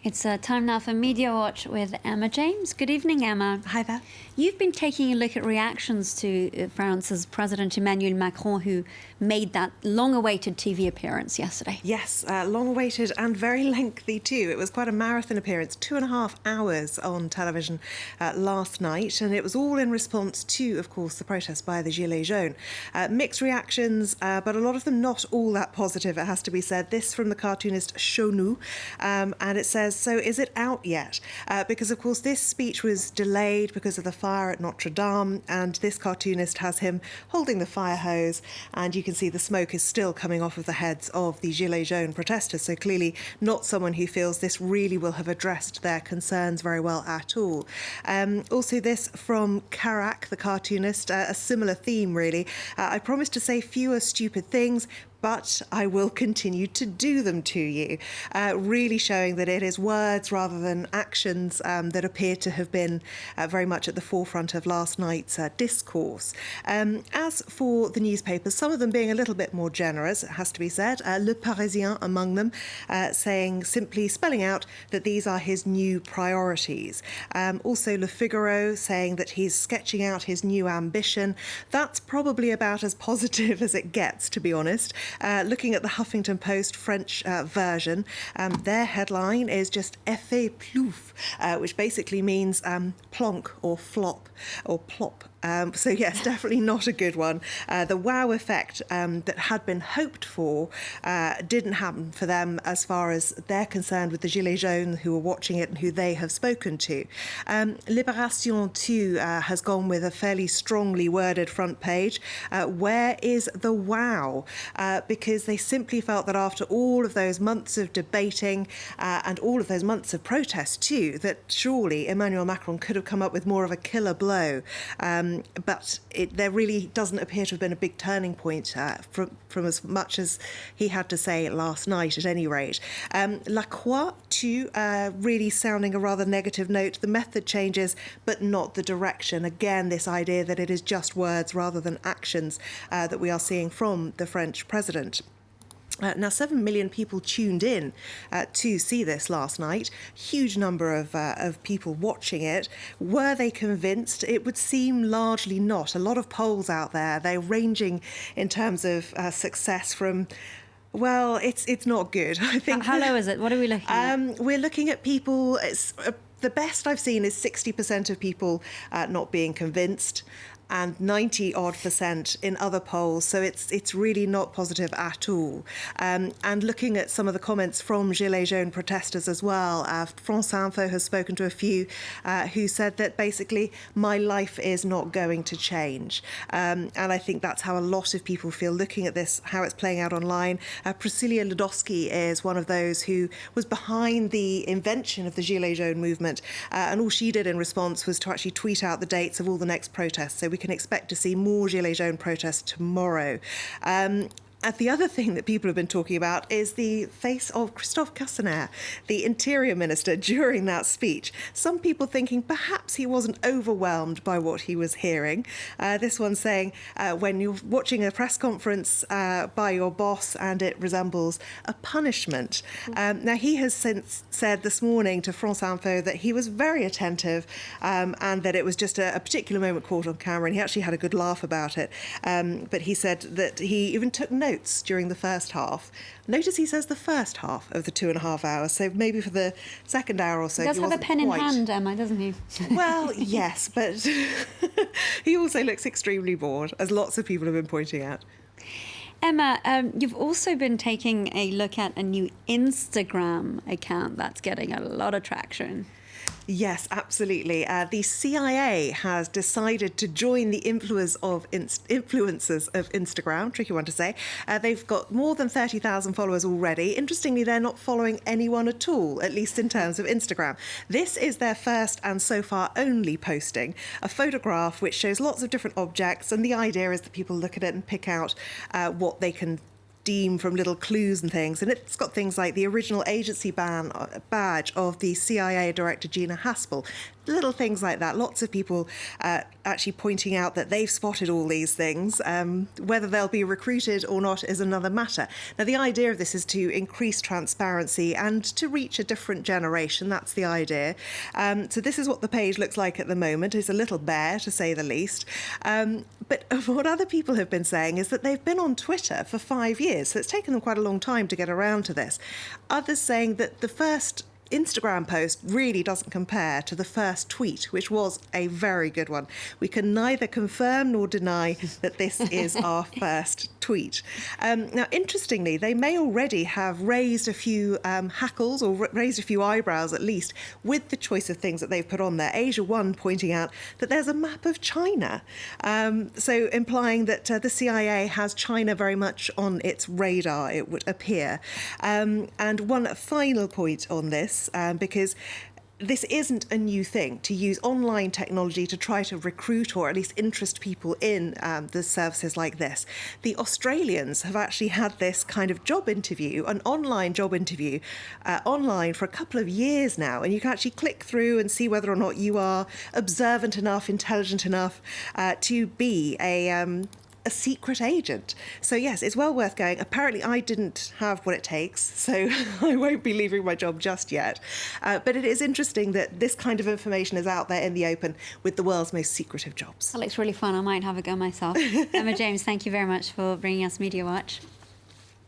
It's time now for Media Watch with Emma James. Good evening, Emma. Hi there. You've been taking a look at reactions to France's President Emmanuel Macron, who made that long-awaited TV appearance yesterday. Yes, long-awaited and very lengthy too. It was quite a marathon appearance, 2.5 hours on television last night, and it was all in response to, of course, the protest by the Gilets jaunes. Mixed reactions, but a lot of them not all that positive, it has to be said. This from the cartoonist Chonou, and it says, "So is it out yet?" Because, of course, this speech was delayed because of the fire at Notre Dame, and this cartoonist has him holding the fire hose, and you can see the smoke is still coming off of the heads of the Gilets jaunes protesters, so clearly not someone who feels this really will have addressed their concerns very well at all. Also this from Carac, the cartoonist, a similar theme really. "I promise to say fewer stupid things, but I will continue to do them to you," really showing that it is words rather than actions that appear to have been very much at the forefront of last night's discourse. As for the newspapers, some of them being a little bit more generous, it has to be said, Le Parisien among them, simply spelling out that these are his new priorities. Also Le Figaro saying that he's sketching out his new ambition. That's probably about as positive as it gets, to be honest. Looking at the Huffington Post French version, their headline is just effet plouf, which basically means plonk or flop or plop. So yes, definitely not a good one. The wow effect that had been hoped for didn't happen for them as far as they're concerned with the Gilets jaunes who are watching it and who they have spoken to. Libération too has gone with a fairly strongly worded front page. Where is the wow? Because they simply felt that after all of those months of debating and all of those months of protest too, that surely Emmanuel Macron could have come up with more of a killer blow. But there really doesn't appear to have been a big turning point from as much as he had to say last night, at any rate. La Croix, too, really sounding a rather negative note. The method changes, but not the direction. Again, this idea that it is just words rather than actions that we are seeing from the French president. Now, 7 million people tuned in to see this last night. Huge number of people watching it. Were they convinced? It would seem largely not. A lot of polls out there, they're ranging in terms of success from... Well, it's not good. I think. How low is it? What are we looking at? We're looking at people... the best I've seen is 60% of people not being convinced, and 90-odd% in other polls, so it's really not positive at all. And looking at some of the comments from Gilets jaunes protesters as well, France Info has spoken to a few who said that basically my life is not going to change. And I think that's how a lot of people feel looking at this, how it's playing out online. Priscilla Ludowski is one of those who was behind the invention of the Gilets jaunes movement, and all she did in response was to actually tweet out the dates of all the next protests, so we can expect to see more Gilets jaunes protests tomorrow. And the other thing that people have been talking about is the face of Christophe Castaner, the Interior Minister, during that speech. Some people thinking perhaps he wasn't overwhelmed by what he was hearing. This one saying, when you're watching a press conference by your boss and it resembles a punishment. Now, he has since said this morning to France Info that he was very attentive and that it was just a particular moment caught on camera, and he actually had a good laugh about it. But he said that he even took notes during the first half. Notice he says the first half of the 2.5 hours, so maybe for the second hour or so. He does have a pen in hand, Emma, doesn't he? Well, yes, but he also looks extremely bored, as lots of people have been pointing out. Emma, you've also been taking a look at a new Instagram account that's getting a lot of traction. Yes, absolutely. The CIA has decided to join the influencers of Instagram. Tricky one to say. They've got more than 30,000 followers already. Interestingly, they're not following anyone at all, at least in terms of Instagram. This is their first and so far only posting, a photograph which shows lots of different objects, and the idea is that people look at it and pick out what they can deem from little clues and things. And it's got things like the original agency badge of the CIA director Gina Haspel. Little things like that. Lots of people actually pointing out that they've spotted all these things. Whether they'll be recruited or not is another matter. Now, the idea of this is to increase transparency and to reach a different generation. That's the idea. So this is what the page looks like at the moment. It's a little bare, to say the least. But what other people have been saying is that they've been on Twitter for 5 years, so it's taken them quite a long time to get around to this. Others saying that the first Instagram post really doesn't compare to the first tweet, which was a very good one. We can neither confirm nor deny that this is our first tweet. Now, interestingly, they may already have raised a few hackles or raised a few eyebrows, at least, with the choice of things that they've put on there. Asia One pointing out that there's a map of China, so implying that the CIA has China very much on its radar, it would appear. And one final point on this, because this isn't a new thing, to use online technology to try to recruit or at least interest people in the services like this. The Australians have actually had this kind of job interview, an online job interview, online for a couple of years now, and you can actually click through and see whether or not you are observant enough, intelligent enough to be a secret agent. So yes, it's well worth going. Apparently I didn't have what it takes, so I won't be leaving my job just yet. But it is interesting that this kind of information is out there in the open with the world's most secretive jobs. That looks really fun. I might have a go myself. Emma James, thank you very much for bringing us Media Watch.